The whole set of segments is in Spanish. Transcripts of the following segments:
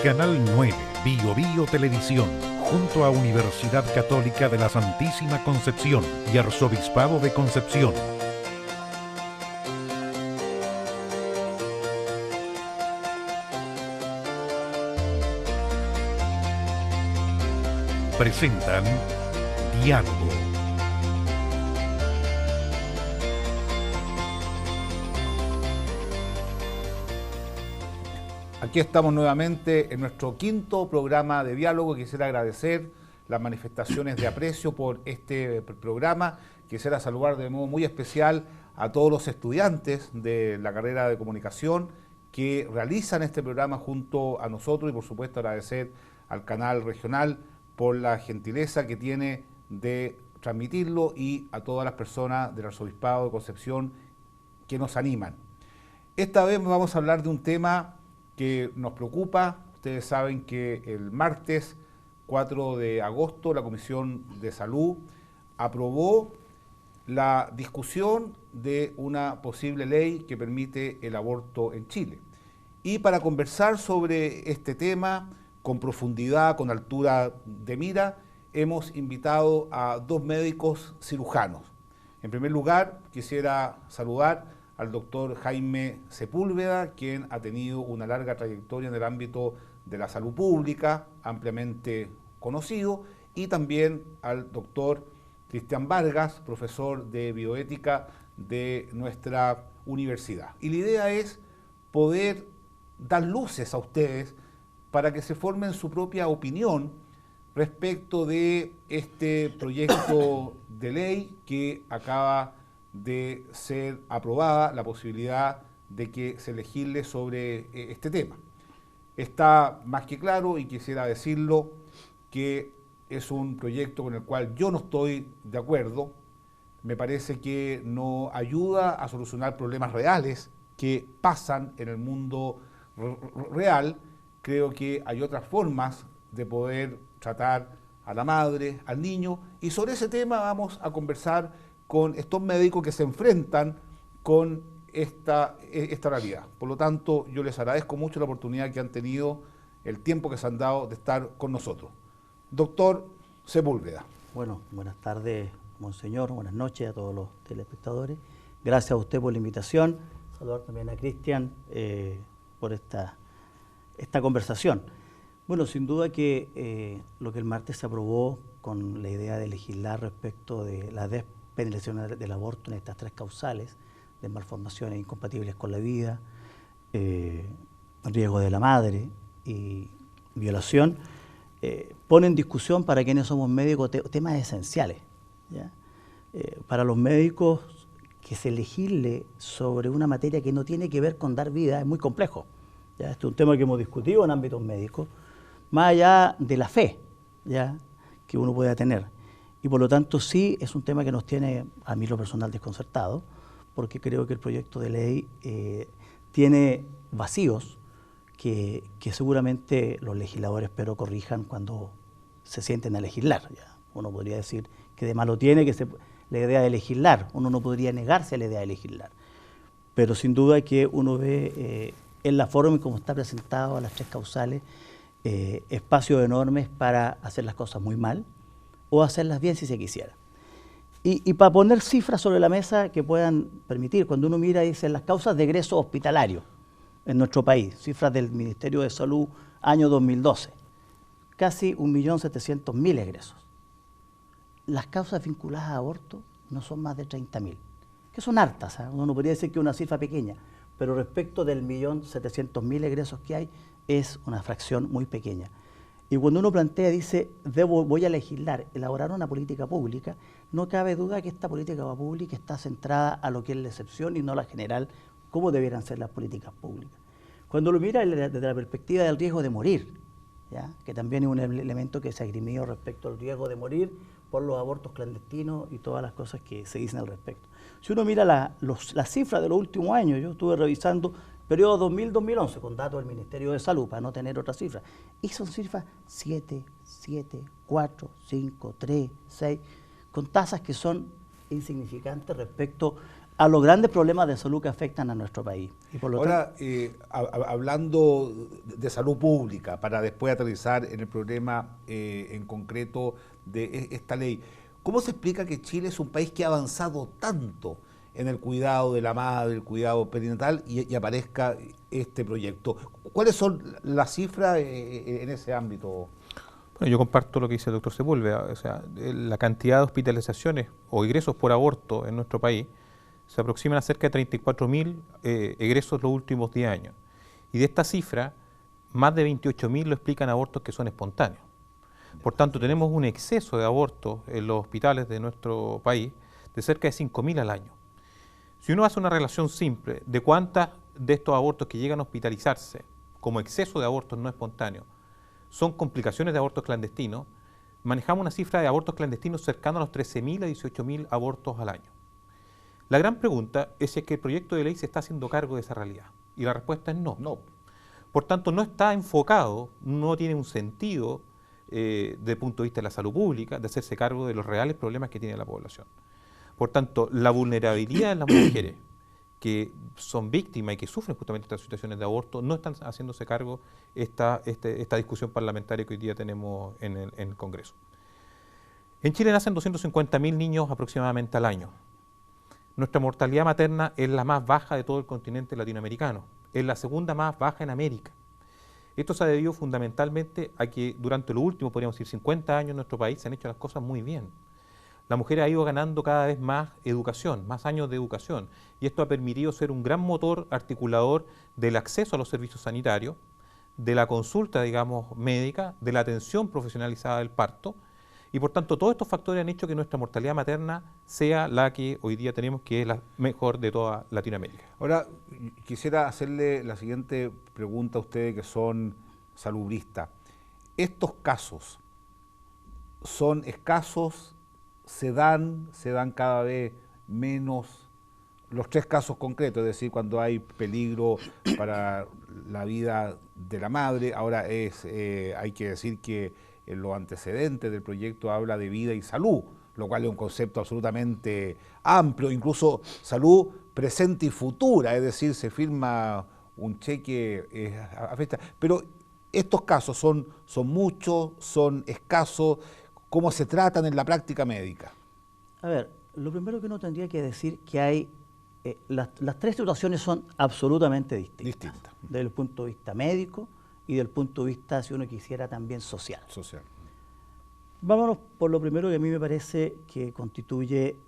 Canal 9, Bio Bio Televisión, junto a Universidad Católica de la Santísima Concepción y Arzobispado de Concepción. Presentan Diálogo. Aquí estamos nuevamente en nuestro quinto programa de diálogo. Quisiera agradecer las manifestaciones de aprecio por este programa. Quisiera saludar de modo muy especial a todos los estudiantes de la carrera de comunicación que realizan este programa junto a nosotros y por supuesto agradecer al canal regional por la gentileza que tiene de transmitirlo y a todas las personas del Arzobispado de Concepción que nos animan. Esta vez vamos a hablar de un tema que nos preocupa. Ustedes saben que el martes 4 de agosto la Comisión de Salud aprobó la discusión de una posible ley que permite el aborto en Chile. Y para conversar sobre este tema con profundidad, con altura de mira, hemos invitado a dos médicos cirujanos. En primer lugar, quisiera saludar al doctor Jaime Sepúlveda, quien ha tenido una larga trayectoria en el ámbito de la salud pública, ampliamente conocido, y también al doctor Cristian Vargas, profesor de bioética de nuestra universidad. Y la idea es poder dar luces a ustedes para que se formen su propia opinión respecto de este proyecto de ley que acaba de ser aprobada, la posibilidad de que se legisle sobre este tema. Está más que claro, y quisiera decirlo, que es un proyecto con el cual yo no estoy de acuerdo. Me parece que no ayuda a solucionar problemas reales que pasan en el mundo real. Creo que hay otras formas de poder tratar a la madre, al niño, y sobre ese tema vamos a conversar con estos médicos que se enfrentan con esta realidad. Por lo tanto, yo les agradezco mucho la oportunidad que han tenido, el tiempo que se han dado de estar con nosotros. Doctor Sepúlveda. Bueno, buenas tardes, monseñor, buenas noches a todos los telespectadores. Gracias a usted por la invitación. Saludar también a Cristian por esta conversación. Bueno, sin duda que lo que el martes se aprobó con la idea de legislar respecto de la despenalización del aborto en estas tres causales de malformaciones incompatibles con la vida, riesgo de la madre y violación, pone en discusión para quienes somos médicos temas esenciales, ¿ya? Para los médicos que se legisle sobre una materia que no tiene que ver con dar vida es muy complejo, ¿ya? Este es un tema que hemos discutido en ámbitos médicos, más allá de la fe, ¿ya?, que uno pueda tener. Y por lo tanto sí es un tema que nos tiene, a mí lo personal, desconcertado, porque creo que el proyecto de ley tiene vacíos que seguramente los legisladores espero corrijan cuando se sienten a legislar. ¿Ya? Uno podría decir que de malo tiene la idea de legislar, uno no podría negarse a la idea de legislar, pero sin duda que uno ve en la forma en cómo está presentado a las tres causales espacios enormes para hacer las cosas muy mal o hacerlas bien si se quisiera. Y para poner cifras sobre la mesa que puedan permitir, cuando uno mira, dice las causas de egreso hospitalario en nuestro país, cifras del Ministerio de Salud año 2012, casi 1.700.000 egresos. Las causas vinculadas a aborto no son más de 30.000, que son hartas, ¿eh? Uno podría decir que es una cifra pequeña, pero respecto del 1.700.000 egresos que hay, es una fracción muy pequeña. Y cuando uno plantea, dice, voy a legislar, elaborar una política pública, no cabe duda que esta política pública está centrada a lo que es la excepción y no la general, como debieran ser las políticas públicas. Cuando lo mira desde la perspectiva del riesgo de morir, ¿ya?, que también es un elemento que se ha esgrimido respecto al riesgo de morir por los abortos clandestinos y todas las cosas que se dicen al respecto. Si uno mira las cifras de los últimos años, yo estuve revisando periodo 2000-2011 con datos del Ministerio de Salud para no tener otras cifras, y son cifras 7, 4, 5, 3, 6, con tasas que son insignificantes respecto a los grandes problemas de salud que afectan a nuestro país. Y por lo Ahora, hablando de salud pública, para después aterrizar en el problema en concreto de esta ley, ¿cómo se explica que Chile es un país que ha avanzado tanto en el cuidado de la madre, el cuidado perinatal, y aparezca este proyecto? ¿Cuáles son las cifras en ese ámbito? Bueno, yo comparto lo que dice el doctor Sepúlveda. O sea, la cantidad de hospitalizaciones o egresos por aborto en nuestro país se aproximan a cerca de 34.000 egresos los últimos 10 años. Y de esta cifra, más de 28.000 lo explican abortos que son espontáneos. Por tanto, tenemos un exceso de abortos en los hospitales de nuestro país de cerca de 5.000 al año. Si uno hace una relación simple de cuántas de estos abortos que llegan a hospitalizarse como exceso de abortos no espontáneos son complicaciones de abortos clandestinos, manejamos una cifra de abortos clandestinos cercana a los 13.000 a 18.000 abortos al año. La gran pregunta es si es que el proyecto de ley se está haciendo cargo de esa realidad. Y la respuesta es no. No. Por tanto, no está enfocado, no tiene un sentido desde el punto de vista de la salud pública, de hacerse cargo de los reales problemas que tiene la población. Por tanto, la vulnerabilidad de las mujeres que son víctimas y que sufren justamente estas situaciones de aborto no están haciéndose cargo esta discusión parlamentaria que hoy día tenemos en el Congreso. En Chile nacen 250.000 niños aproximadamente al año. Nuestra mortalidad materna es la más baja de todo el continente latinoamericano, es la segunda más baja en América. Esto se ha debido fundamentalmente a que durante los últimos, podríamos decir, 50 años en nuestro país se han hecho las cosas muy bien. La mujer ha ido ganando cada vez más educación, más años de educación, y esto ha permitido ser un gran motor articulador del acceso a los servicios sanitarios, de la consulta, digamos, médica, de la atención profesionalizada del parto, y por tanto todos estos factores han hecho que nuestra mortalidad materna sea la que hoy día tenemos, que es la mejor de toda Latinoamérica. Ahora, quisiera hacerle la siguiente pregunta a ustedes que son salubristas. ¿Estos casos son escasos? ¿Se dan cada vez menos? Los 3 casos concretos, es decir, cuando hay peligro para la vida de la madre. Ahora hay que decir que en los antecedentes del proyecto habla de vida y salud, lo cual es un concepto absolutamente amplio, incluso salud presente y futura, es decir, se firma un cheque a fecha. Pero estos casos son muchos, son escasos. ¿Cómo se tratan en la práctica médica? A ver, lo primero que uno tendría que decir que hay, las 3 situaciones son absolutamente distintas. Desde el punto de vista médico y del punto de vista, si uno quisiera, también social. Vámonos por lo primero que a mí me parece que constituye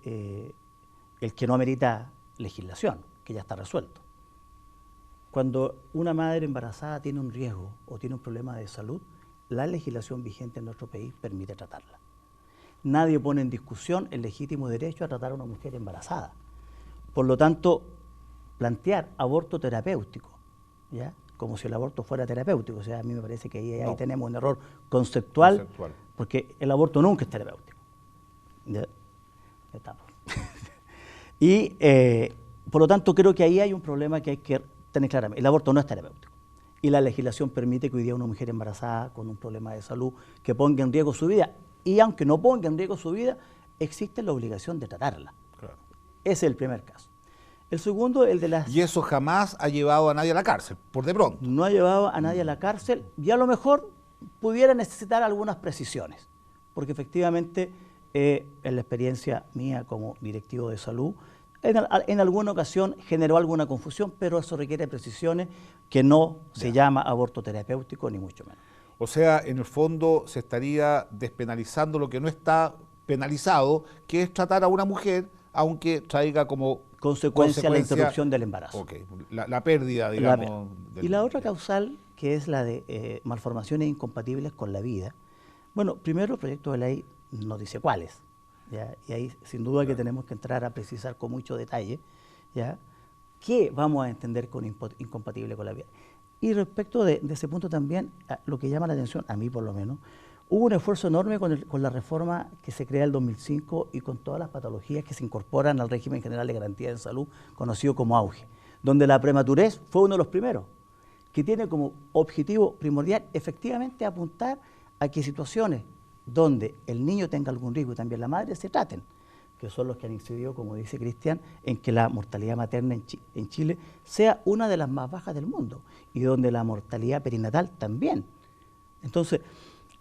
el que no amerita legislación, que ya está resuelto. Cuando una madre embarazada tiene un riesgo o tiene un problema de salud, la legislación vigente en nuestro país permite tratarla. Nadie pone en discusión el legítimo derecho a tratar a una mujer embarazada. Por lo tanto, plantear aborto terapéutico, ¿ya?, como si el aborto fuera terapéutico, o sea, a mí me parece que ahí tenemos un error conceptual, porque el aborto nunca es terapéutico. ¿Ya? Y por lo tanto creo que ahí hay un problema que hay que tener claramente. El aborto no es terapéutico. Y la legislación permite que hoy día una mujer embarazada con un problema de salud que ponga en riesgo su vida, y aunque no ponga en riesgo su vida, existe la obligación de tratarla. Claro. Ese es el primer caso. El segundo, el de las... Y eso jamás ha llevado a nadie a la cárcel, por de pronto. No ha llevado a nadie a la cárcel, y a lo mejor pudiera necesitar algunas precisiones, porque efectivamente en la experiencia mía como directivo de salud, en alguna ocasión generó alguna confusión, pero eso requiere precisiones que no se llama aborto terapéutico, ni mucho menos. O sea, en el fondo se estaría despenalizando lo que no está penalizado, que es tratar a una mujer, aunque traiga como consecuencia la interrupción del embarazo. Okay. La pérdida, digamos. Y la otra causal, que es la de malformaciones incompatibles con la vida. Bueno, primero el proyecto de ley no dice cuáles, ¿ya? Y ahí sin duda que tenemos que entrar a precisar con mucho detalle, ¿ya?, qué vamos a entender con incompatible con la vida. Y respecto de ese punto también, lo que llama la atención, a mí por lo menos, hubo un esfuerzo enorme con la reforma que se crea en el 2005 y con todas las patologías que se incorporan al régimen general de garantía de salud, conocido como AUGE, donde la prematurez fue uno de los primeros, que tiene como objetivo primordial efectivamente apuntar a que situaciones donde el niño tenga algún riesgo y también la madre se traten, que son los que han incidido, como dice Cristian, en que la mortalidad materna en Chile sea una de las más bajas del mundo y donde la mortalidad perinatal también. Entonces,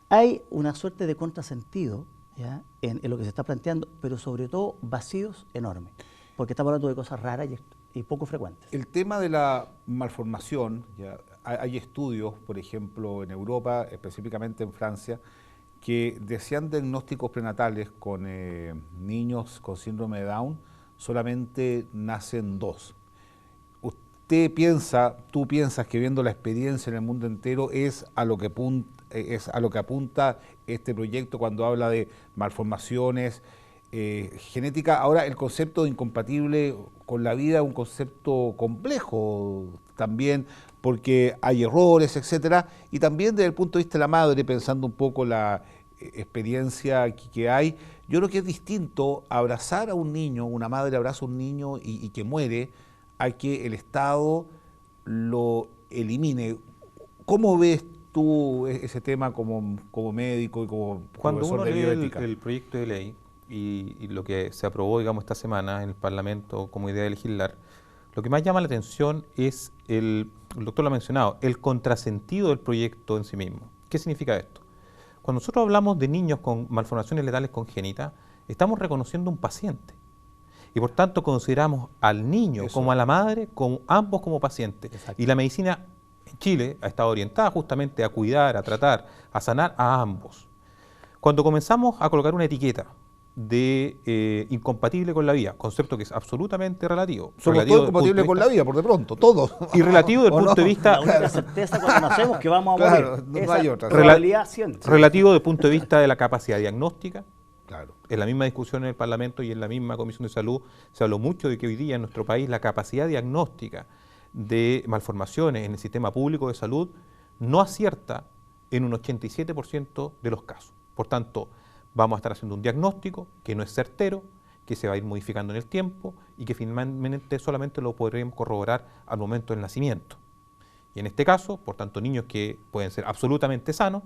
hay una suerte de contrasentido, ¿ya?, en lo que se está planteando, pero sobre todo vacíos enormes, porque estamos hablando de cosas raras y poco frecuentes. El tema de la malformación, ya, hay estudios, por ejemplo, en Europa, específicamente en Francia, que decían diagnósticos prenatales con niños con síndrome de Down, solamente nacen 2. Tú piensas que viendo la experiencia en el mundo entero es a lo que apunta este proyecto cuando habla de malformaciones genéticas. Ahora, el concepto de incompatible con la vida es un concepto complejo también, porque hay errores, etcétera, y también desde el punto de vista de la madre, pensando un poco la experiencia que hay, yo creo que es distinto abrazar a un niño, una madre abraza a un niño y que muere, a que el Estado lo elimine. ¿Cómo ves tú ese tema como médico y como Cuando profesor uno de lee bioética? el proyecto de ley y lo que se aprobó, digamos, esta semana en el Parlamento como idea de legislar, lo que más llama la atención es, el doctor lo ha mencionado, el contrasentido del proyecto en sí mismo. ¿Qué significa esto? Cuando nosotros hablamos de niños con malformaciones letales congénitas, estamos reconociendo un paciente. Y por tanto consideramos al niño como a la madre, como ambos como pacientes. Exacto. Y la medicina en Chile ha estado orientada justamente a cuidar, a tratar, a sanar a ambos. Cuando comenzamos a colocar una etiqueta de incompatible con la vida, concepto que es absolutamente relativo. Somos todos incompatibles con la vida, por de pronto, todos. Y relativo del punto de vista... La única certeza cuando nacemos que vamos a Claro, morir. no Esa hay otra. probabilidad siempre. relativo desde el punto de vista de la capacidad diagnóstica. Claro. En la misma discusión en el Parlamento y en la misma Comisión de Salud se habló mucho de que hoy día en nuestro país la capacidad diagnóstica de malformaciones en el sistema público de salud no acierta en un 87% de los casos. Por tanto, vamos a estar haciendo un diagnóstico que no es certero, que se va a ir modificando en el tiempo y que finalmente solamente lo podremos corroborar al momento del nacimiento. Y en este caso, por tanto, niños que pueden ser absolutamente sanos,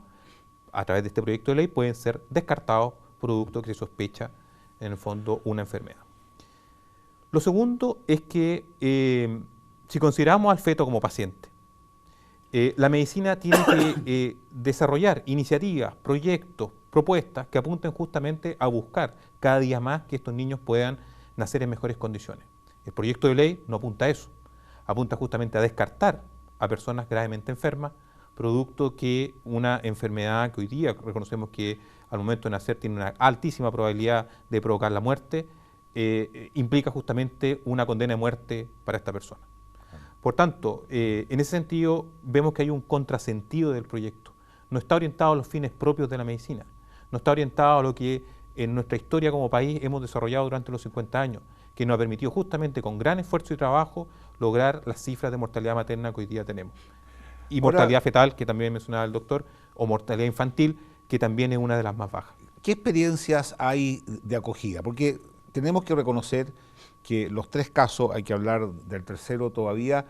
a través de este proyecto de ley pueden ser descartados producto que se sospecha en el fondo una enfermedad. Lo segundo es que si consideramos al feto como paciente, la medicina tiene que desarrollar iniciativas, proyectos, propuestas que apunten justamente a buscar cada día más que estos niños puedan nacer en mejores condiciones. El proyecto de ley no apunta a eso, apunta justamente a descartar a personas gravemente enfermas, producto que una enfermedad que hoy día reconocemos que al momento de nacer tiene una altísima probabilidad de provocar la muerte, implica justamente una condena de muerte para esta persona. Por tanto, en ese sentido vemos que hay un contrasentido del proyecto. No está orientado a los fines propios de la medicina, no está orientado a lo que en nuestra historia como país hemos desarrollado durante los 50 años, que nos ha permitido justamente con gran esfuerzo y trabajo lograr las cifras de mortalidad materna que hoy día tenemos. Y mortalidad fetal, que también mencionaba el doctor, o mortalidad infantil, que también es una de las más bajas. ¿Qué experiencias hay de acogida? Porque tenemos que reconocer que los 3 casos, hay que hablar del tercero todavía,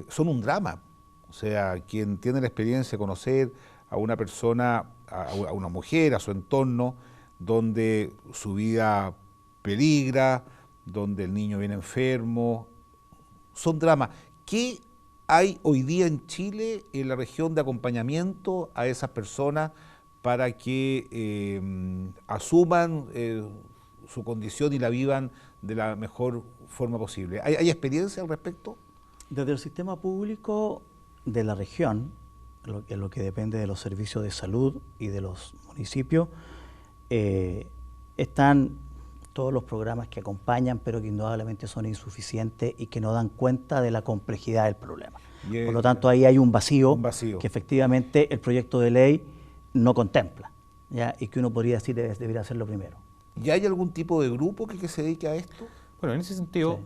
son un drama. O sea, quien tiene la experiencia de conocer a una persona, a una mujer, a su entorno, donde su vida peligra, donde el niño viene enfermo, son dramas. ¿Qué hay hoy día en Chile, en la región, de acompañamiento a esas personas para que asuman su condición y la vivan de la mejor forma posible? ¿Hay experiencia al respecto? Desde el sistema público de la región, lo que depende de los servicios de salud y de los municipios, están todos los programas que acompañan, pero que indudablemente son insuficientes y que no dan cuenta de la complejidad del problema. Por lo tanto, ahí hay un vacío que efectivamente el proyecto de ley no contempla, ¿ya? Y que uno podría decir debería hacerlo primero. ¿Y hay algún tipo de grupo que se dedique a esto? Bueno, en ese sentido,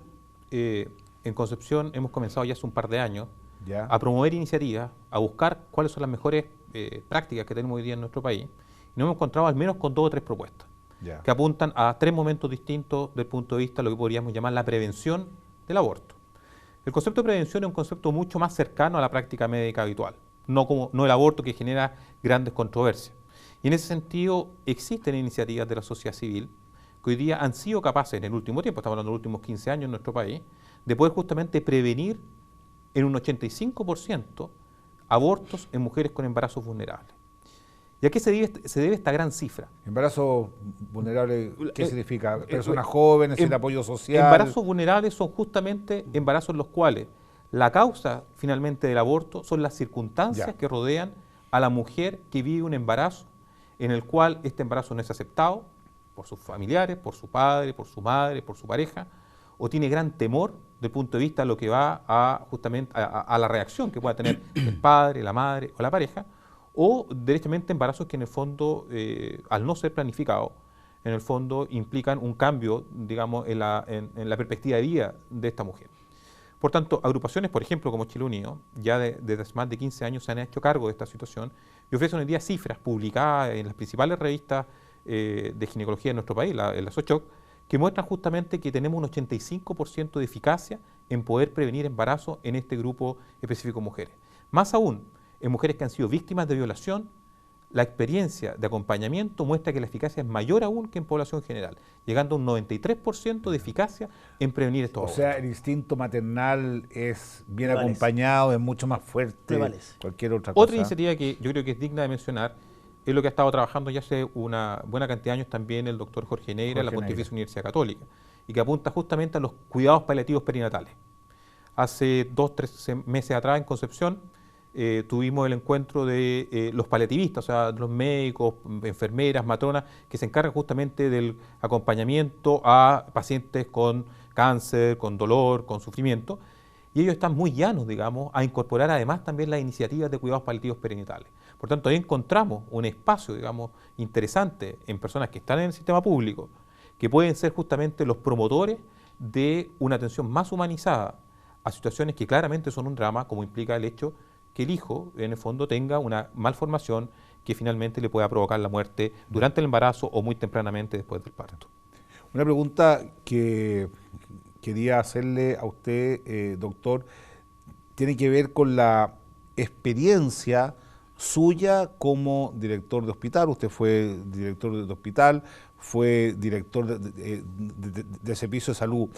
sí. En Concepción hemos comenzado ya hace un par de años a promover iniciativas, a buscar cuáles son las mejores prácticas que tenemos hoy día en nuestro país. Y nos hemos encontrado al menos con 2 o 3 propuestas que apuntan a 3 momentos distintos desde el punto de vista de lo que podríamos llamar la prevención del aborto. El concepto de prevención es un concepto mucho más cercano a la práctica médica habitual, no el aborto que genera grandes controversias. Y en ese sentido existen iniciativas de la sociedad civil que hoy día han sido capaces en el último tiempo, estamos hablando de los últimos 15 años en nuestro país, de poder justamente prevenir en un 85% abortos en mujeres con embarazos vulnerables. ¿Y a qué se debe esta gran cifra? ¿Embarazo vulnerable qué significa? ¿Personas jóvenes, el apoyo social? Embarazos vulnerables son justamente embarazos en los cuales la causa finalmente del aborto son las circunstancias que rodean a la mujer que vive un embarazo en el cual este embarazo no es aceptado por sus familiares, por su padre, por su madre, por su pareja, o tiene gran temor desde el punto de vista de lo que va a justamente a la reacción que pueda tener el padre, la madre o la pareja, o derechamente embarazos que en el fondo, al no ser planificados, en el fondo implican un cambio, digamos, en la perspectiva de vida de esta mujer. Por tanto, agrupaciones, por ejemplo, como Chile Unido, ya desde hace más de 15 años se han hecho cargo de esta situación y ofrecen hoy día cifras publicadas en las principales revistas de ginecología de nuestro país, en la SOCHOC, que muestran justamente que tenemos un 85% de eficacia en poder prevenir embarazo en este grupo específico de mujeres. Más aún, en mujeres que han sido víctimas de violación, la experiencia de acompañamiento muestra que la eficacia es mayor aún que en población general, llegando a un 93% de eficacia en prevenir estos abortos. O sea, el instinto maternal es bien acompañado, es mucho más fuerte que cualquier otra cosa. Otra iniciativa que yo creo que es digna de mencionar es lo que ha estado trabajando ya hace una buena cantidad de años también el doctor Jorge Neira en la Pontificia Universidad Católica, y que apunta justamente a los cuidados paliativos perinatales. Hace 2 o 3 meses atrás en Concepción tuvimos el encuentro de los paliativistas, o sea, los médicos, enfermeras, matronas, que se encargan justamente del acompañamiento a pacientes con cáncer, con dolor, con sufrimiento, y ellos están muy llanos, digamos, a incorporar además también las iniciativas de cuidados paliativos perinatales. Por tanto, ahí encontramos un espacio, digamos, interesante en personas que están en el sistema público, que pueden ser justamente los promotores de una atención más humanizada a situaciones que claramente son un drama, como implica el hecho que el hijo, en el fondo, tenga una malformación que finalmente le pueda provocar la muerte durante el embarazo o muy tempranamente después del parto. Una pregunta que quería hacerle a usted, doctor, tiene que ver con la experiencia suya como director de hospital. Usted fue director de hospital, fue director de servicio de salud,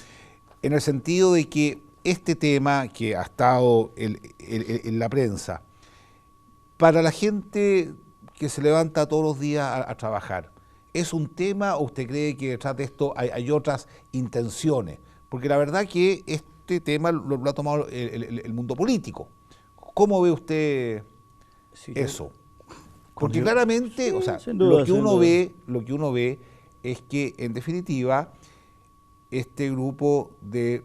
en el sentido de que este tema que ha estado en la prensa, para la gente que se levanta todos los días a trabajar, ¿es un tema o usted cree que detrás de esto hay otras intenciones? Porque la verdad que este tema lo ha tomado el mundo político. ¿Cómo ve usted eso? Porque claramente, o sea, lo que uno ve es que en definitiva este grupo de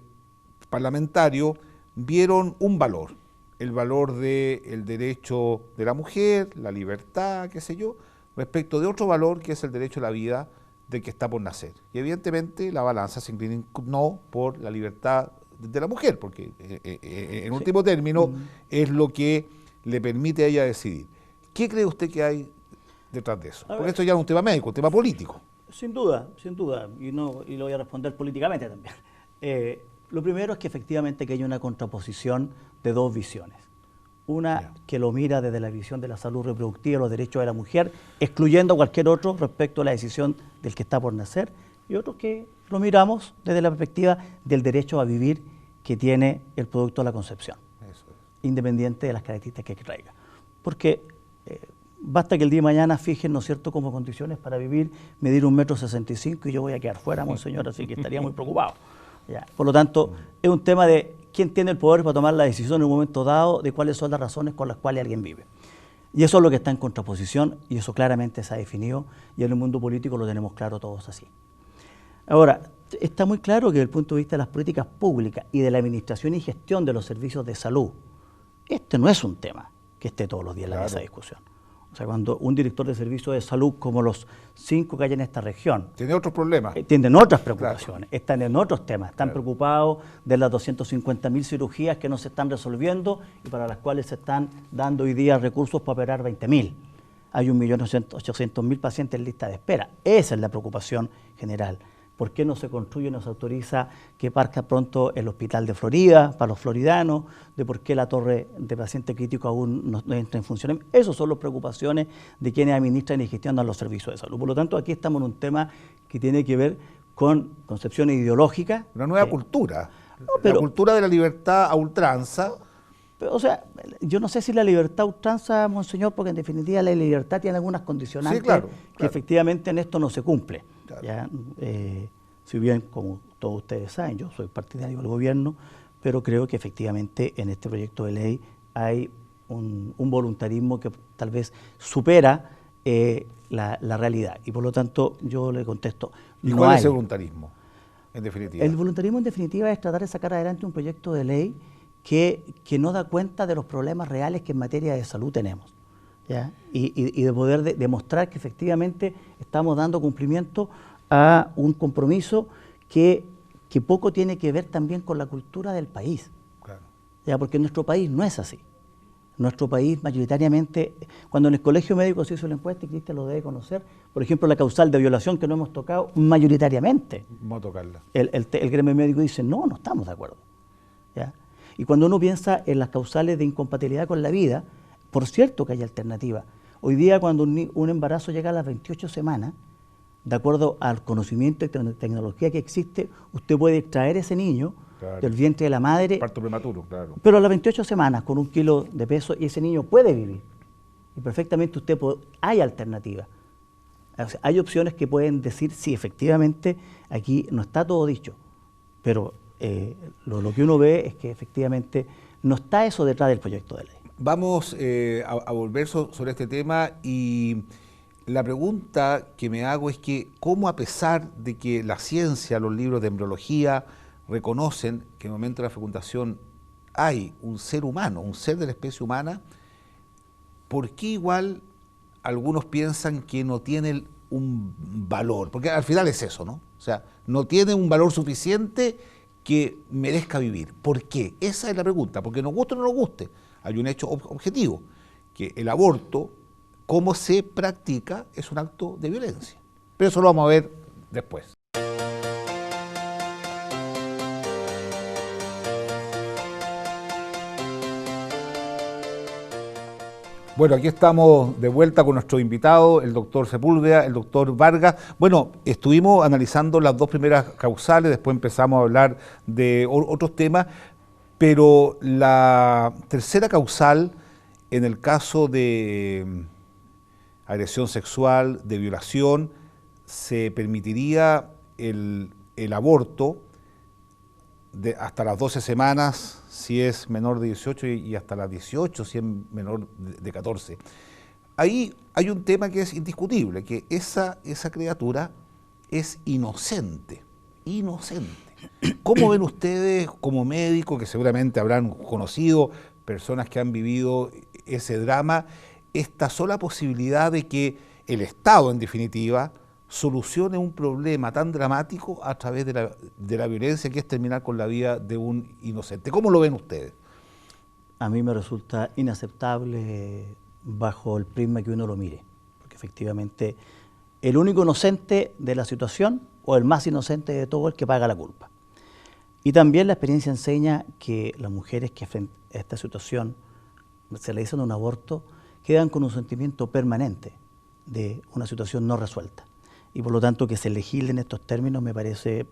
parlamentarios vieron un valor, el valor del derecho de la mujer, la libertad, qué sé yo, respecto de otro valor que es el derecho a la vida del que está por nacer. Y evidentemente la balanza se inclinó por la libertad de la mujer, porque en último término es lo que le permite a ella decidir. ¿Qué cree usted que hay detrás de eso? Porque esto ya es un tema médico, un tema político. Sin duda, y lo voy a responder políticamente también. Lo primero es que efectivamente que hay una contraposición de dos visiones. Una que lo mira desde la visión de la salud reproductiva, los derechos de la mujer, excluyendo a cualquier otro respecto a la decisión del que está por nacer, y otro que lo miramos desde la perspectiva del derecho a vivir que tiene el producto de la concepción, independiente de las características que traiga. Porque basta que el día de mañana fijen, ¿no es cierto?, como condiciones para vivir, medir 1,65 m y yo voy a quedar fuera, monseñor, así que estaría muy preocupado. Ya. Por lo tanto, es un tema de quién tiene el poder para tomar la decisión en un momento dado de cuáles son las razones con las cuales alguien vive. Y eso es lo que está en contraposición y eso claramente se ha definido y en el mundo político lo tenemos claro todos así. Ahora, está muy claro que desde el punto de vista de las políticas públicas y de la administración y gestión de los servicios de salud, este no es un tema que esté todos los días en la mesa de discusión. O sea, cuando un director de servicios de salud, como los 5 que hay en esta región, tiene otros problemas. Tienen otras preocupaciones, están en otros temas, están preocupados de las 250.000 cirugías que no se están resolviendo y para las cuales se están dando hoy día recursos para operar 20.000. Hay 1.800.000 pacientes en lista de espera. Esa es la preocupación general. ¿Por qué no se construye, no se autoriza que parta pronto el hospital de Florida para los floridanos? ¿De por qué la torre de paciente crítico aún no entra en funcionamiento? Esas son las preocupaciones de quienes administran y gestionan los servicios de salud. Por lo tanto, aquí estamos en un tema que tiene que ver con concepciones ideológicas. Una nueva cultura. No, pero, la cultura de la libertad a ultranza. Pero, o sea, yo no sé si la libertad a ultranza, monseñor, porque en definitiva la libertad tiene algunas condicionantes que efectivamente en esto no se cumple. Claro. ¿Ya? Si bien, como todos ustedes saben, yo soy partidario del gobierno, pero creo que efectivamente en este proyecto de ley hay un voluntarismo que tal vez supera la realidad. Y por lo tanto yo le contesto, ¿Y cuál es el voluntarismo, en definitiva? El voluntarismo en definitiva es tratar de sacar adelante un proyecto de ley que no da cuenta de los problemas reales que en materia de salud tenemos, ¿ya? Y de poder demostrar que efectivamente estamos dando cumplimiento a un compromiso que poco tiene que ver también con la cultura del país. Claro. ¿Ya? Porque en nuestro país no es así. Nuestro país mayoritariamente, cuando en el colegio médico se hizo la encuesta, y Cristian lo debe conocer, por ejemplo, la causal de violación que no hemos tocado, mayoritariamente. Vamos a tocarla. El gremio médico dice, no estamos de acuerdo. ¿Ya? Y cuando uno piensa en las causales de incompatibilidad con la vida, por cierto que hay alternativas. Hoy día cuando un embarazo llega a las 28 semanas, de acuerdo al conocimiento y tecnología que existe, usted puede extraer ese niño del vientre de la madre. Parto prematuro, claro. Pero a las 28 semanas, con 1 kilo de peso, y ese niño puede vivir. Y perfectamente hay alternativas. O sea, hay opciones que pueden decir, sí, efectivamente, aquí no está todo dicho. Pero lo que uno ve es que efectivamente no está eso detrás del proyecto de ley. Vamos a volver sobre este tema y la pregunta que me hago es que cómo, a pesar de que la ciencia, los libros de embriología reconocen que en el momento de la fecundación hay un ser humano, un ser de la especie humana, ¿por qué igual algunos piensan que no tiene un valor? Porque al final es eso, ¿no? O sea, no tiene un valor suficiente que merezca vivir. ¿Por qué? Esa es la pregunta, porque nos guste o no nos guste. Hay un hecho objetivo, que el aborto, cómo se practica, es un acto de violencia. Pero eso lo vamos a ver después. Bueno, aquí estamos de vuelta con nuestro invitado, el doctor Sepúlveda, el doctor Vargas. Bueno, estuvimos analizando las dos primeras causales, después empezamos a hablar de otros temas, pero la tercera causal, en el caso de agresión sexual, de violación, se permitiría el aborto hasta las 12 semanas si es menor de 18 y hasta las 18 si es menor de 14. Ahí hay un tema que es indiscutible, que esa criatura es inocente. ¿Cómo ven ustedes como médicos, que seguramente habrán conocido personas que han vivido ese drama, esta sola posibilidad de que el Estado, en definitiva, solucione un problema tan dramático a través de la violencia, que es terminar con la vida de un inocente? ¿Cómo lo ven ustedes? A mí me resulta inaceptable bajo el prisma que uno lo mire, porque efectivamente el único inocente de la situación, o el más inocente de todo, es el que paga la culpa. Y también la experiencia enseña que las mujeres que frente a esta situación se realizan un aborto quedan con un sentimiento permanente de una situación no resuelta. Y por lo tanto que se legisle en estos términos me parece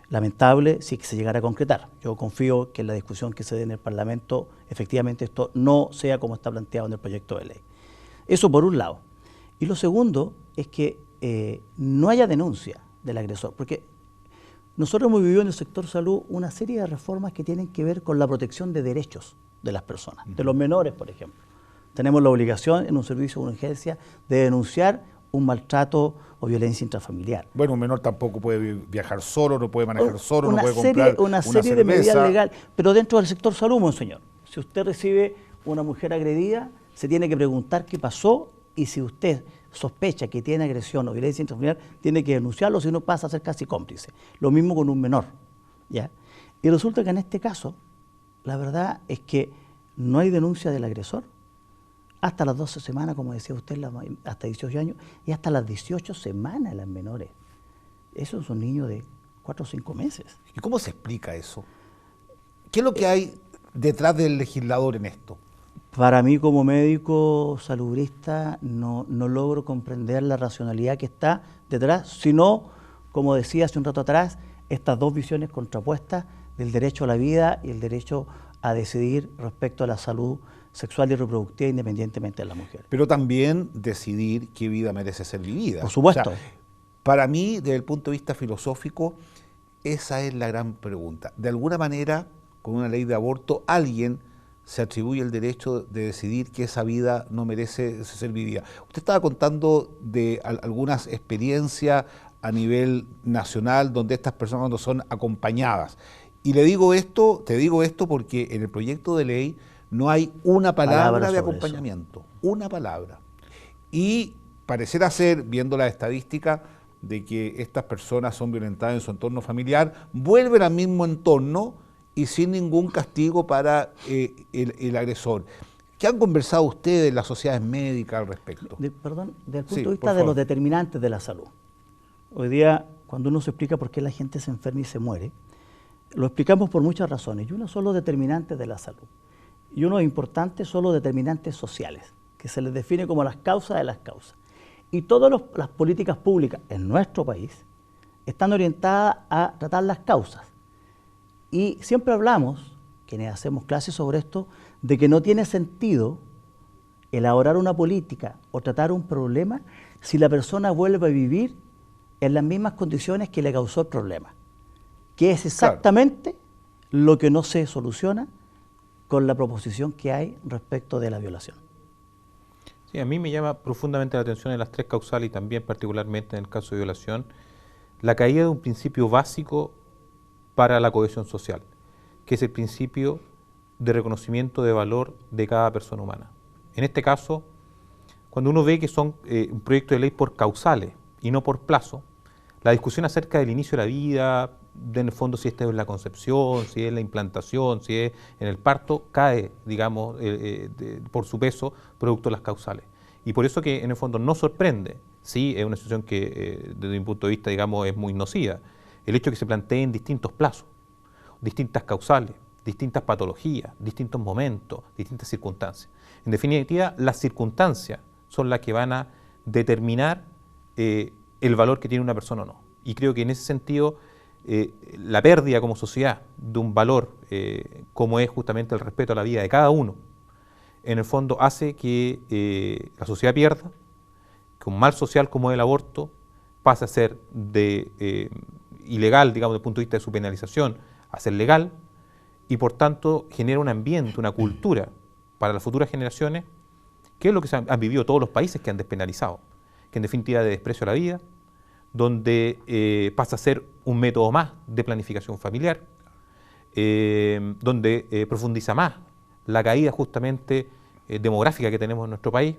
lamentable si se llegara a concretar. Yo confío que en la discusión que se dé en el Parlamento efectivamente esto no sea como está planteado en el proyecto de ley. Eso por un lado. Y lo segundo es que no haya denuncia del agresor, porque nosotros hemos vivido en el sector salud una serie de reformas que tienen que ver con la protección de derechos de las personas, de los menores, por ejemplo. Tenemos la obligación en un servicio de urgencia de denunciar un maltrato o violencia intrafamiliar. Bueno, un menor tampoco puede viajar solo, no puede manejar solo, no puede comprar una serie de medidas legales, pero dentro del sector salud, monseñor. Si usted recibe una mujer agredida, se tiene que preguntar qué pasó, y si usted sospecha que tiene agresión o violencia intrafamiliar, tiene que denunciarlo, si no pasa a ser casi cómplice. Lo mismo con un menor, ¿ya? Y resulta que en este caso, la verdad es que no hay denuncia del agresor hasta las 12 semanas, como decía usted, hasta 18 años, y hasta las 18 semanas las menores. Eso es un niño de 4 o 5 meses. ¿Y cómo se explica eso? ¿Qué es lo que hay detrás del legislador en esto? Para mí como médico salubrista no logro comprender la racionalidad que está detrás, sino, como decía hace un rato atrás, estas dos visiones contrapuestas del derecho a la vida y el derecho a decidir respecto a la salud sexual y reproductiva independientemente de la mujer. Pero también decidir qué vida merece ser vivida. Por supuesto. O sea, para mí, desde el punto de vista filosófico, esa es la gran pregunta. De alguna manera, con una ley de aborto, alguien se atribuye el derecho de decidir que esa vida no merece ser vivida. Usted estaba contando de algunas experiencias a nivel nacional donde estas personas no son acompañadas. Y te digo esto porque en el proyecto de ley no hay una palabra de acompañamiento, una palabra. Y parecerá ser, viendo la estadística, de que estas personas son violentadas en su entorno familiar, vuelven al mismo entorno y sin ningún castigo para el agresor. ¿Qué han conversado ustedes en las sociedades médicas al respecto? Perdón, desde el punto de vista de los determinantes de la salud. Hoy día, cuando uno se explica por qué la gente se enferma y se muere, lo explicamos por muchas razones, y uno son los determinantes de la salud. Y uno importante son los determinantes sociales, que se les define como las causas de las causas. Y todas las políticas públicas en nuestro país están orientadas a tratar las causas. Y siempre hablamos, quienes hacemos clases sobre esto, de que no tiene sentido elaborar una política o tratar un problema si la persona vuelve a vivir en las mismas condiciones que le causó el problema, que es exactamente lo que no se soluciona con la proposición que hay respecto de la violación. Sí, a mí me llama profundamente la atención en las tres causales y también particularmente en el caso de violación, la caída de un principio básico para la cohesión social, que es el principio de reconocimiento de valor de cada persona humana. En este caso, cuando uno ve que son un proyecto de ley por causales y no por plazo, la discusión acerca del inicio de la vida, en el fondo si esta es la concepción, si es la implantación, si es en el parto, cae, digamos, por su peso, producto de las causales. Y por eso que en el fondo no sorprende, sí, es una situación que desde mi punto de vista, digamos, es muy nociva, el hecho de que se planteen distintos plazos, distintas causales, distintas patologías, distintos momentos, distintas circunstancias. En definitiva, las circunstancias son las que van a determinar el valor que tiene una persona o no. Y creo que en ese sentido, la pérdida como sociedad de un valor como es justamente el respeto a la vida de cada uno, en el fondo hace que la sociedad pierda, que un mal social como el aborto pase a ser ilegal, digamos, desde el punto de vista de su penalización, a ser legal, y por tanto genera un ambiente, una cultura para las futuras generaciones, que es lo que han vivido todos los países que han despenalizado, que en definitiva de desprecio a la vida, donde pasa a ser un método más de planificación familiar, donde profundiza más la caída justamente demográfica que tenemos en nuestro país.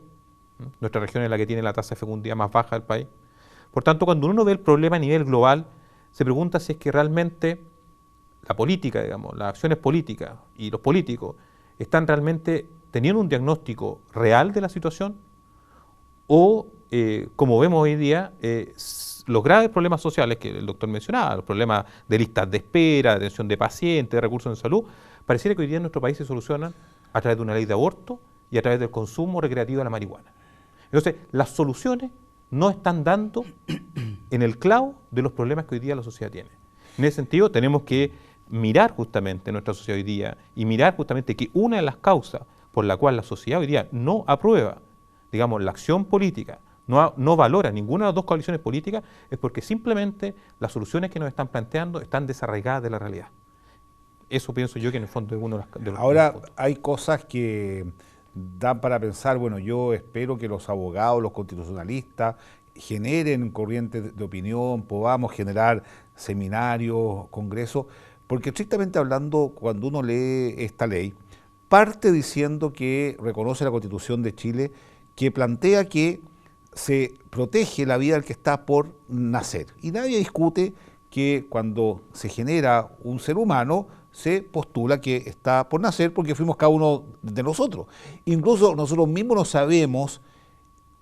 Nuestra región es la que tiene la tasa de fecundidad más baja del país. Por tanto, cuando uno ve el problema a nivel global, se pregunta si es que realmente la política, digamos, las acciones políticas y los políticos están realmente teniendo un diagnóstico real de la situación o, como vemos hoy día, los graves problemas sociales que el doctor mencionaba, los problemas de listas de espera, de atención de pacientes, de recursos en salud, pareciera que hoy día en nuestro país se solucionan a través de una ley de aborto y a través del consumo recreativo de la marihuana. Entonces, las soluciones no están dando en el clavo de los problemas que hoy día la sociedad tiene. En ese sentido, tenemos que mirar justamente nuestra sociedad hoy día y mirar justamente que una de las causas por la cual la sociedad hoy día no aprueba, digamos, la acción política, no valora ninguna de las dos coaliciones políticas, es porque simplemente las soluciones que nos están planteando están desarraigadas de la realidad. Eso pienso yo que en el fondo es uno de los Ahora, hay cosas que dan para pensar, bueno, yo espero que los abogados, los constitucionalistas, generen corrientes de opinión, podamos generar seminarios, congresos, porque estrictamente hablando, cuando uno lee esta ley, parte diciendo que reconoce la Constitución de Chile, que plantea que se protege la vida del que está por nacer. Y nadie discute que cuando se genera un ser humano, se postula que está por nacer porque fuimos cada uno de nosotros. Incluso nosotros mismos no sabemos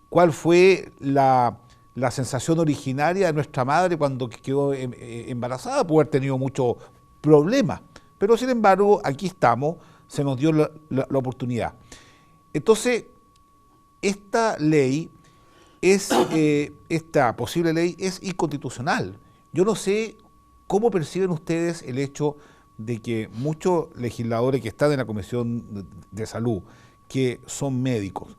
cuál fue la la sensación originaria de nuestra madre cuando quedó embarazada, pudo haber tenido muchos problemas. Pero sin embargo, aquí estamos, se nos dio la oportunidad. Entonces, esta ley esta posible ley es inconstitucional. Yo no sé cómo perciben ustedes el hecho de que muchos legisladores que están en la Comisión de Salud, que son médicos,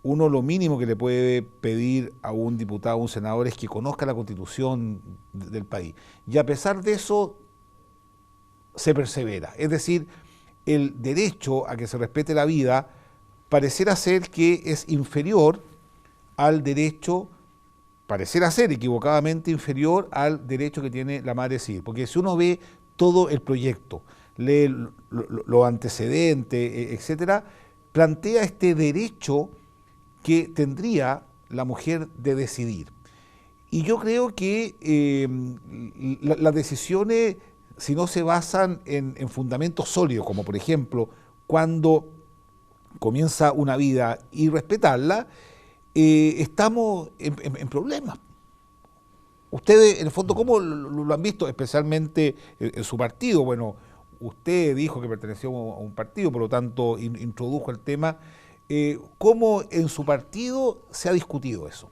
uno lo mínimo que le puede pedir a un diputado o un senador es que conozca la Constitución del país. Y a pesar de eso, se persevera. Es decir, el derecho a que se respete la vida pareciera ser que es inferior al derecho, pareciera ser equivocadamente inferior al derecho que tiene la madre civil. Porque si uno ve todo el proyecto, lee los antecedentes, etcétera, plantea este derecho que tendría la mujer de decidir. Y yo creo que las decisiones, si no se basan en fundamentos sólidos, como por ejemplo, cuando comienza una vida y respetarla, estamos en problemas. Ustedes, en el fondo, ¿cómo lo han visto? Especialmente en su partido. Bueno, usted dijo que perteneció a un partido, por lo tanto, introdujo el tema. ¿Cómo en su partido se ha discutido eso?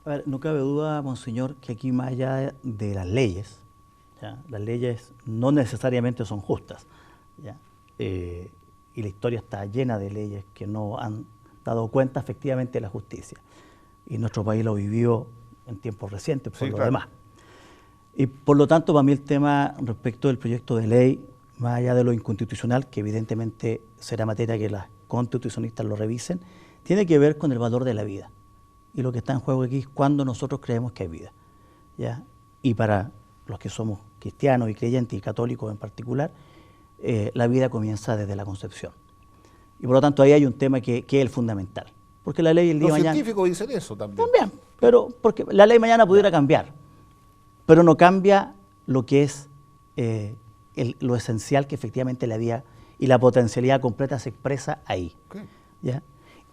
A ver, no cabe duda, monseñor, que aquí más allá de las leyes, ¿ya? Las leyes no necesariamente son justas, ¿ya? Y la historia está llena de leyes que no han dado cuenta efectivamente de la justicia. Y nuestro país lo vivió en tiempos recientes, por lo demás. Y por lo tanto, para mí el tema respecto del proyecto de ley, más allá de lo inconstitucional, que evidentemente será materia que las constitucionistas lo revisen, tiene que ver con el valor de la vida. Y lo que está en juego aquí es cuando nosotros creemos que hay vida, ¿ya? Y para los que somos cristianos y creyentes y católicos en particular, la vida comienza desde la concepción. Y por lo tanto ahí hay un tema que es el fundamental. Porque la ley el día de mañana... Los científicos dicen eso también. También, pero porque la ley mañana pudiera cambiar, pero no cambia lo que es lo esencial, que efectivamente la vida y la potencialidad completa se expresa ahí. Okay. ¿Ya?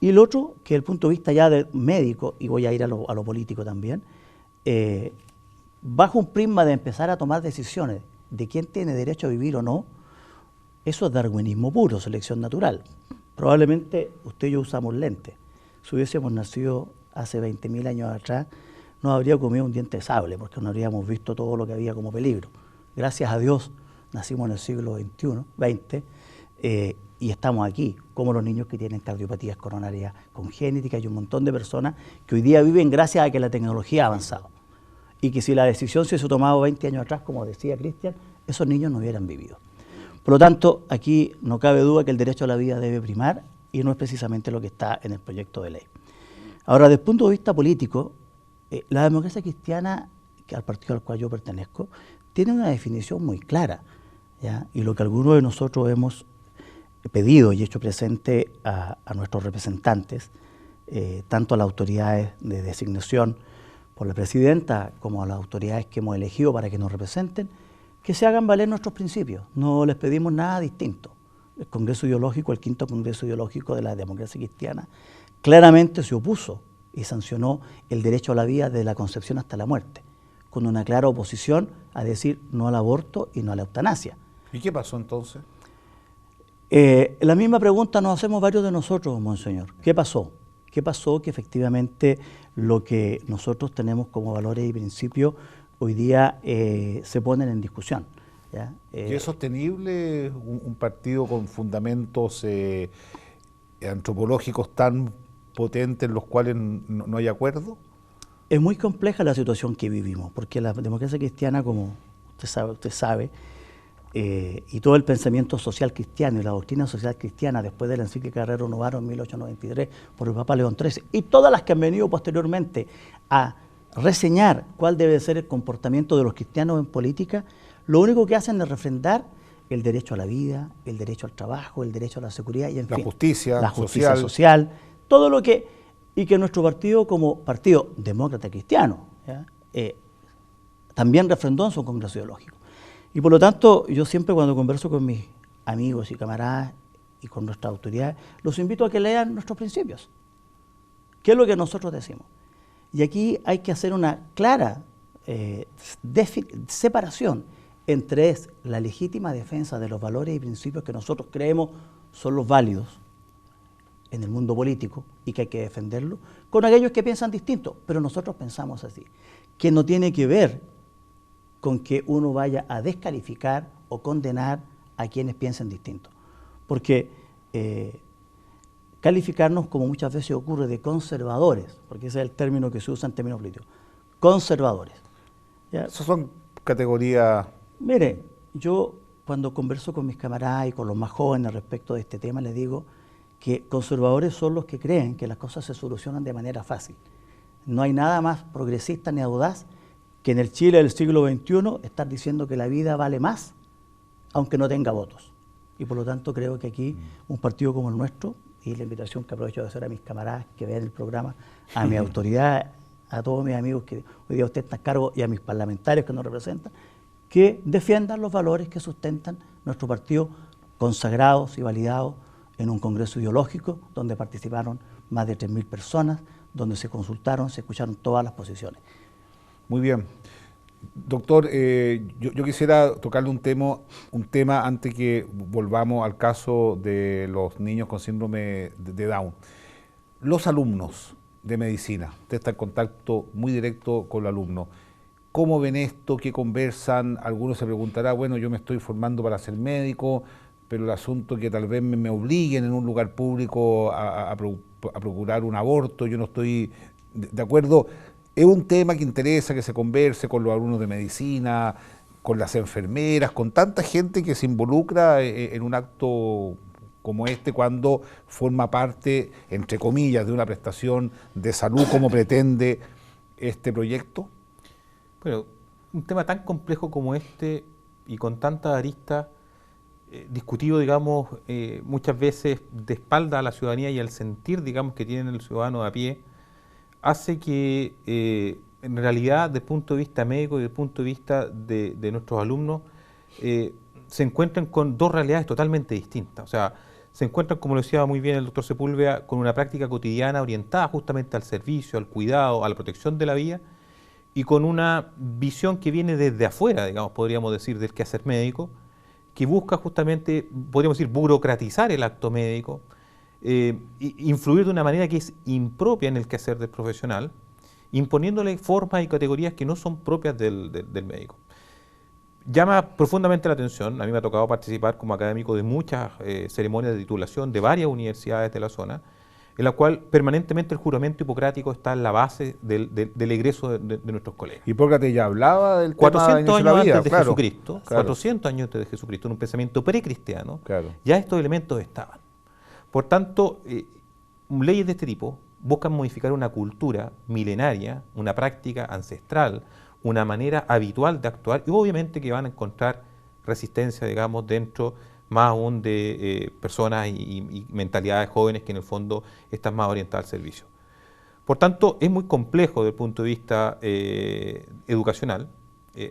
Y el otro, que el punto de vista ya de médico, y voy a ir a lo político también, bajo un prisma de empezar a tomar decisiones de quién tiene derecho a vivir o no, eso es darwinismo puro, selección natural. Probablemente usted y yo usamos lentes. Si hubiésemos nacido hace 20.000 años atrás, nos habría comido un diente de sable, porque no habríamos visto todo lo que había como peligro. Gracias a Dios, nacimos en el siglo XX, y estamos aquí, como los niños que tienen cardiopatías coronarias congénitas y un montón de personas que hoy día viven gracias a que la tecnología ha avanzado. Y que si la decisión se hubiese tomado 20 años atrás, como decía Cristian, esos niños no hubieran vivido. Por lo tanto, aquí no cabe duda que el derecho a la vida debe primar, y no es precisamente lo que está en el proyecto de ley. Ahora, desde el punto de vista político, la democracia cristiana, que al partido al cual yo pertenezco, tiene una definición muy clara, ¿ya? Y lo que algunos de nosotros hemos pedido y hecho presente a nuestros representantes, tanto a las autoridades de designación por la presidenta como a las autoridades que hemos elegido para que nos representen, que se hagan valer nuestros principios. No les pedimos nada distinto. El Congreso Ideológico, el quinto Congreso Ideológico de la democracia cristiana, claramente se opuso y sancionó el derecho a la vida desde la concepción hasta la muerte, con una clara oposición a decir no al aborto y no a la eutanasia. ¿Y qué pasó entonces? La misma pregunta nos hacemos varios de nosotros, monseñor. ¿Qué pasó? ¿Qué pasó? Que efectivamente lo que nosotros tenemos como valores y principios hoy día se ponen en discusión, ¿ya? ¿Y es sostenible un partido con fundamentos antropológicos tan potentes en los cuales no hay acuerdo? Es muy compleja la situación que vivimos, porque la democracia cristiana, como usted sabe, y todo el pensamiento social cristiano y la doctrina social cristiana después de la encíclica Rerum Novarum en 1893 por el Papa León XIII, y todas las que han venido posteriormente a reseñar cuál debe ser el comportamiento de los cristianos en política, lo único que hacen es refrendar el derecho a la vida, el derecho al trabajo, el derecho a la seguridad y en fin, la justicia social, todo lo que, y que nuestro partido como partido demócrata cristiano, ¿ya? También refrendó en su congreso ideológico. Y por lo tanto, yo siempre cuando converso con mis amigos y camaradas y con nuestras autoridades, los invito a que lean nuestros principios. ¿Qué es lo que nosotros decimos? Y aquí hay que hacer una clara separación entre la legítima defensa de los valores y principios que nosotros creemos son los válidos en el mundo político y que hay que defenderlo, con aquellos que piensan distinto, pero nosotros pensamos así, que no tiene que ver con que uno vaya a descalificar o condenar a quienes piensen distinto, porque calificarnos, como muchas veces ocurre, de conservadores, porque ese es el término que se usa en términos políticos, conservadores. ¿Ya? Esas son categorías... Mire, yo cuando converso con mis camaradas y con los más jóvenes respecto de este tema, les digo que conservadores son los que creen que las cosas se solucionan de manera fácil. No hay nada más progresista ni audaz que en el Chile del siglo XXI estar diciendo que la vida vale más, aunque no tenga votos. Y por lo tanto creo que aquí un partido como el nuestro, y la invitación que aprovecho de hacer a mis camaradas que vean el programa, a mi autoridad, a todos mis amigos que hoy día usted está a cargo y a mis parlamentarios que nos representan, que defiendan los valores que sustentan nuestro partido, consagrados y validados en un congreso ideológico donde participaron más de 3.000 personas, donde se consultaron, se escucharon todas las posiciones. Muy bien. Doctor, yo quisiera tocarle un tema antes que volvamos al caso de los niños con síndrome de Down. Los alumnos de medicina, usted está en contacto muy directo con los alumnos. ¿Cómo ven esto? ¿Qué conversan? Algunos se preguntará, bueno, yo me estoy formando para ser médico, pero el asunto es que tal vez me obliguen en un lugar público a procurar un aborto, yo no estoy de acuerdo. Es un tema que interesa que se converse con los alumnos de medicina, con las enfermeras, con tanta gente que se involucra en un acto como este cuando forma parte, entre comillas, de una prestación de salud como pretende este proyecto. Bueno, un tema tan complejo como este y con tantas aristas, discutido, digamos, muchas veces de espalda a la ciudadanía y al sentir, digamos, que tiene el ciudadano a pie, hace que en realidad, desde el punto de vista médico y desde el punto de vista de nuestros alumnos, se encuentran con dos realidades totalmente distintas. O sea, se encuentran, como lo decía muy bien el doctor Sepúlveda, con una práctica cotidiana orientada justamente al servicio, al cuidado, a la protección de la vida, y con una visión que viene desde afuera, digamos, podríamos decir, del quehacer médico, que busca justamente, podríamos decir, burocratizar el acto médico, influir de una manera que es impropia en el quehacer del profesional, imponiéndole formas y categorías que no son propias del médico. Llama profundamente la atención, a mí me ha tocado participar como académico de muchas ceremonias de titulación de varias universidades de la zona, en la cual permanentemente el juramento hipocrático está en la base del egreso de nuestros colegas. Hipócrates ya hablaba del 400 tema años de la vida, antes de Jesucristo, claro. 400 años antes de Jesucristo, en un pensamiento precristiano, Claro. ya estos elementos estaban. Por tanto, leyes de este tipo buscan modificar una cultura milenaria, una práctica ancestral, una manera habitual de actuar, y obviamente que van a encontrar resistencia, digamos, dentro más aún de personas y mentalidades jóvenes que en el fondo están más orientadas al servicio. Por tanto, es muy complejo desde el punto de vista educacional.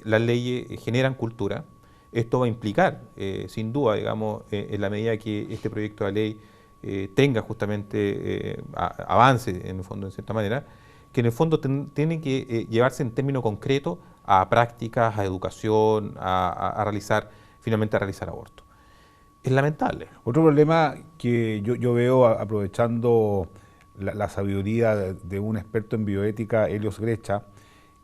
Las leyes generan cultura. Esto va a implicar, sin duda, digamos, en la medida que este proyecto de ley tenga justamente avance, en el fondo, en cierta manera, que en el fondo tienen que llevarse en términos concretos a prácticas, a educación, finalmente a realizar aborto. Es lamentable. Otro problema que yo veo, aprovechando la sabiduría de un experto en bioética, Helios Grecha,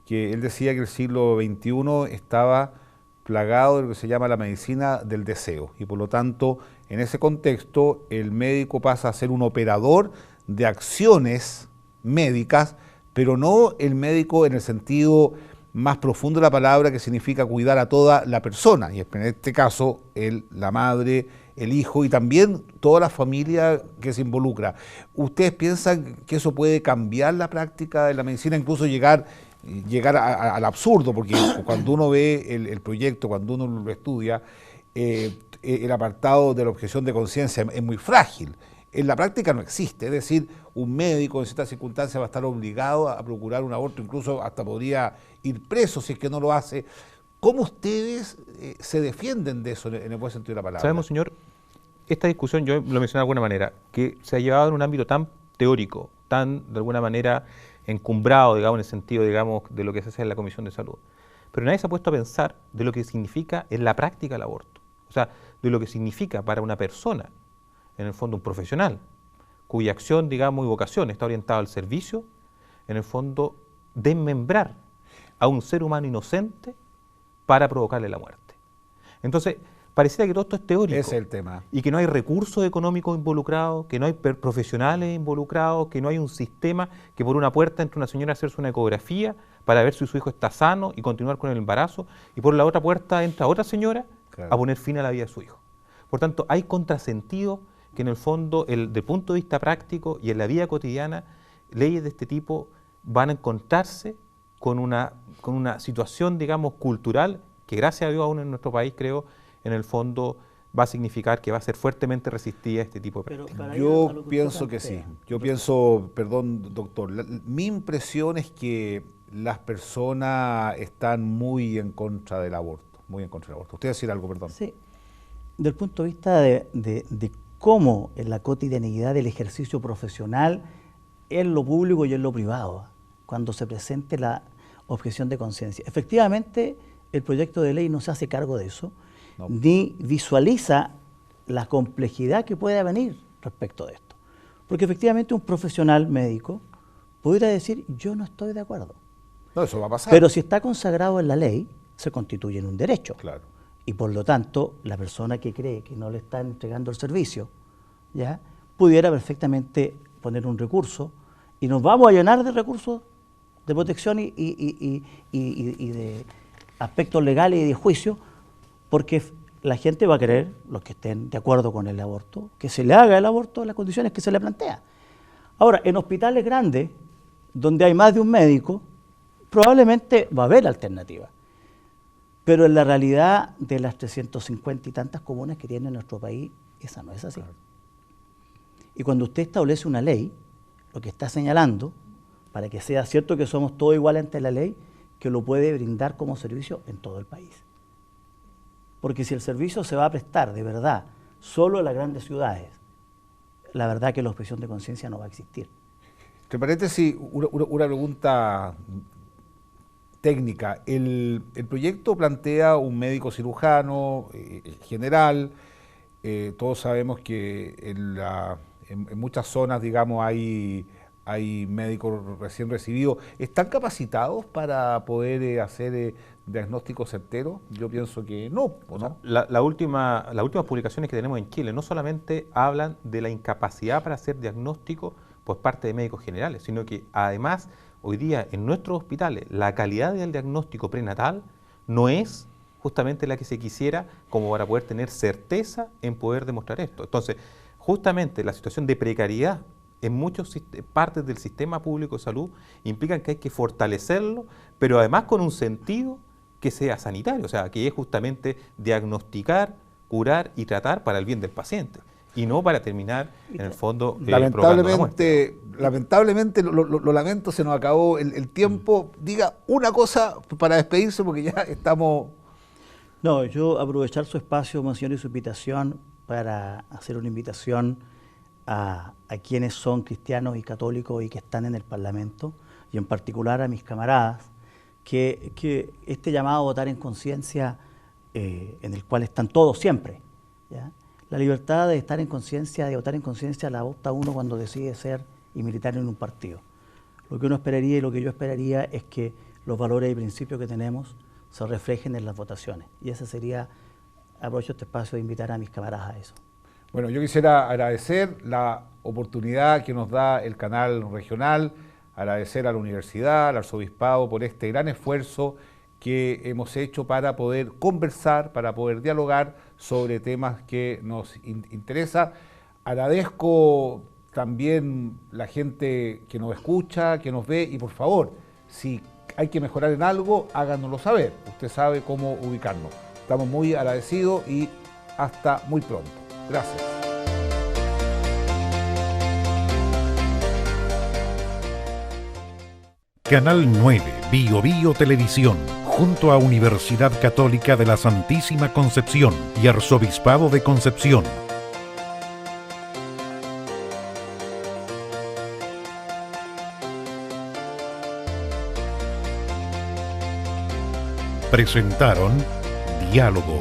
que él decía que el siglo XXI estaba plagado de lo que se llama la medicina del deseo, y por lo tanto, en ese contexto, el médico pasa a ser un operador de acciones médicas, pero no el médico en el sentido más profundo de la palabra, que significa cuidar a toda la persona, y en este caso la madre, el hijo y también toda la familia que se involucra. ¿Ustedes piensan que eso puede cambiar la práctica de la medicina, incluso llegar al absurdo? Porque cuando uno ve el proyecto, cuando uno lo estudia, el apartado de la objeción de conciencia es muy frágil. En la práctica no existe, es decir, un médico en ciertas circunstancias va a estar obligado a procurar un aborto, incluso hasta podría ir preso si es que no lo hace. ¿Cómo ustedes se defienden de eso en el buen sentido de la palabra? Sabemos, señor, esta discusión, yo lo mencioné de alguna manera, que se ha llevado en un ámbito tan teórico, están de alguna manera encumbrados, digamos, en el sentido, digamos, de lo que se hace en la Comisión de Salud. Pero nadie se ha puesto a pensar de lo que significa en la práctica el aborto. O sea, de lo que significa para una persona, en el fondo un profesional, cuya acción, digamos, y vocación está orientada al servicio, en el fondo desmembrar a un ser humano inocente para provocarle la muerte. Entonces, pareciera que todo esto es teórico. Ese es el tema. Y que no hay recursos económicos involucrados, que no hay profesionales involucrados, que no hay un sistema que por una puerta entre una señora a hacerse una ecografía para ver si su hijo está sano y continuar con el embarazo, y por la otra puerta entra otra señora a poner fin a la vida de su hijo. Por tanto, hay contrasentidos que en el fondo, desde el punto de vista práctico y en la vida cotidiana, leyes de este tipo van a encontrarse con una situación, digamos, cultural, que gracias a Dios aún en nuestro país, creo, en el fondo va a significar que va a ser fuertemente resistida a este tipo de prácticas. Yo pienso que sí. Yo pienso, perdón, doctor, mi impresión es que las personas están muy en contra del aborto, muy en contra del aborto. Usted decir algo, perdón. Sí. Del punto de vista de cómo en la cotidianidad del ejercicio profesional, en lo público y en lo privado, cuando se presente la objeción de conciencia. Efectivamente, el proyecto de ley no se hace cargo de eso, no, ni visualiza la complejidad que puede venir respecto de esto. Porque efectivamente un profesional médico pudiera decir, yo no estoy de acuerdo. No, eso va a pasar. Pero si está consagrado en la ley, se constituye en un derecho. Claro. Y por lo tanto, la persona que cree que no le están entregando el servicio, ¿ya?, pudiera perfectamente poner un recurso, y nos vamos a llenar de recursos de protección y de aspectos legales y de juicio, porque la gente va a querer, los que estén de acuerdo con el aborto, que se le haga el aborto en las condiciones que se le plantea. Ahora, en hospitales grandes, donde hay más de un médico, probablemente va a haber alternativas. Pero en la realidad de las 350 y tantas comunas que tiene nuestro país, esa no es así. Claro. Y cuando usted establece una ley, lo que está señalando, para que sea cierto que somos todos iguales ante la ley, que lo puede brindar como servicio en todo el país. Porque si el servicio se va a prestar de verdad solo en las grandes ciudades, la verdad que la objeción de conciencia no va a existir. Entre paréntesis, una pregunta técnica. El proyecto plantea un médico cirujano general. Todos sabemos que en muchas zonas, digamos, hay médicos recién recibidos. ¿Están capacitados para poder hacer diagnósticos certeros? Yo pienso que no, ¿o no? Las últimas publicaciones que tenemos en Chile no solamente hablan de la incapacidad para hacer diagnóstico por parte de médicos generales, sino que además hoy día en nuestros hospitales la calidad del diagnóstico prenatal no es justamente la que se quisiera como para poder tener certeza en poder demostrar esto. Entonces, justamente la situación de precariedad en muchas partes del sistema público de salud implican que hay que fortalecerlo, pero además con un sentido que sea sanitario, o sea, que es justamente diagnosticar, curar y tratar para el bien del paciente, y no para terminar, en el fondo, lamentablemente, lo lamento, se nos acabó el tiempo. Diga una cosa para despedirse, porque ya estamos... No, yo aprovechar su espacio, monseñor, y su invitación para hacer una invitación a quienes son cristianos y católicos y que están en el Parlamento, y en particular a mis camaradas, que este llamado a votar en conciencia, en el cual están todos siempre, ¿ya? La libertad de estar en conciencia, de votar en conciencia, la adopta uno cuando decide ser y militar en un partido. Lo que uno esperaría y lo que yo esperaría es que los valores y principios que tenemos se reflejen en las votaciones. Y ese sería, aprovecho este espacio de invitar a mis camaradas a eso. Bueno, yo quisiera agradecer la oportunidad que nos da el canal regional, agradecer a la universidad, al arzobispado por este gran esfuerzo que hemos hecho para poder conversar, para poder dialogar sobre temas que nos interesa. Agradezco también la gente que nos escucha, que nos ve, y por favor, si hay que mejorar en algo, háganoslo saber. Usted sabe cómo ubicarnos. Estamos muy agradecidos y hasta muy pronto. Gracias. Canal 9, Bio Bio Televisión, junto a Universidad Católica de la Santísima Concepción y Arzobispado de Concepción. presentaron Diálogo